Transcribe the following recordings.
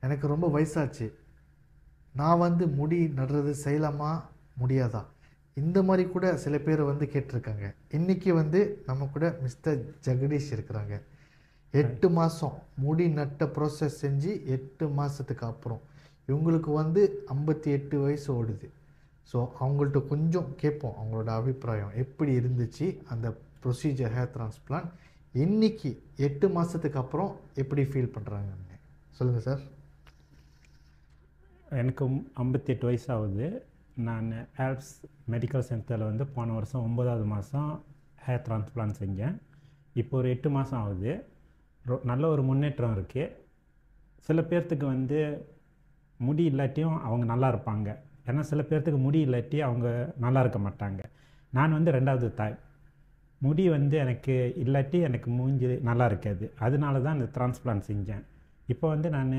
எனக்கு ரொம்ப வயசாச்சு, நான் வந்து முடி நடுறது செய்யலாமா முடியாதா, இந்த மாதிரி கூட சில பேர் வந்து கேட்டிருக்காங்க. இன்றைக்கி வந்து நம்ம கூட மிஸ்டர் ஜெகதீஷ் இருக்கிறாங்க. 8 மாதம் முடி நட்ட ப்ரோசஸ் செஞ்சு 8 மாதத்துக்கு அப்புறம் இவங்களுக்கு வந்து 58 வயசு ஓடுது. ஸோ அவங்கள்ட்ட கொஞ்சம் கேட்போம் அவங்களோட அபிப்பிராயம் எப்படி இருந்துச்சு அந்த ப்ரொசீஜர் ஹேர் டிரான்ஸ்பிளான்ட், இன்றைக்கி 8 மாதத்துக்கு அப்புறம் எப்படி ஃபீல் பண்ணுறாங்கன்னு சொல்லுங்கள் சார். எனக்கு 58 வயசு ஆகுது. நான் ஆல்ப்ஸ் மெடிக்கல் சென்டரில் வந்து போன வருஷம் 9வது மாதம் ஹேர் டிரான்ஸ்பிளான்ட் செஞ்சேன். இப்போ ஒரு 8 மாதம் ஆகுது. நல்ல ஒரு முன்னேற்றம் இருக்குது. சில பேர்த்துக்கு வந்து முடி இல்லாட்டியும் அவங்க நல்லா இருப்பாங்க. ஏன்னா சில பேர்த்துக்கு முடி இல்லாட்டி அவங்க நல்லா இருக்க மாட்டாங்க. நான் வந்து 2வது தாய். முடி வந்து எனக்கு இல்லாட்டி எனக்கு மூஞ்சி நல்லா இருக்காது. அதனால தான் இந்த டிரான்ஸ்பிளான்ட் செஞ்சேன். இப்போ வந்து நான்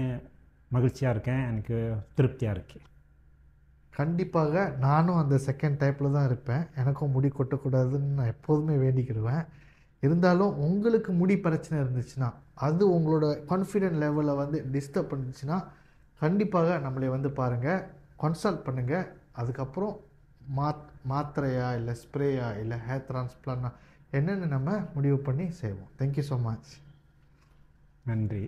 மகிழ்ச்சியாக இருக்கேன், எனக்கு திருப்தியாக இருக்குது. கண்டிப்பாக நானும் அந்த செகண்ட் டைப்பில் தான் இருப்பேன். எனக்கும் முடி கொட்டக்கூடாதுன்னு நான் எப்போதுமே வேண்டிக்கிடுவேன். இருந்தாலும் உங்களுக்கு முடி பிரச்சனை இருந்துச்சுன்னா, அது உங்களோட கான்ஃபிடென்ட் லெவலை வந்து டிஸ்டர்ப் பண்ணுச்சுன்னா, கண்டிப்பாக நம்மளை வந்து பாருங்கள், கன்சல்ட் பண்ணுங்கள். அதுக்கப்புறம் மாத்திரையா இல்லை ஸ்ப்ரேயா இல்லை ஹேர் டிரான்ஸ்பிளான்ட் என்னென்னு நம்ம முடிவு பண்ணி செய்வோம். Thank you so much. நன்றி.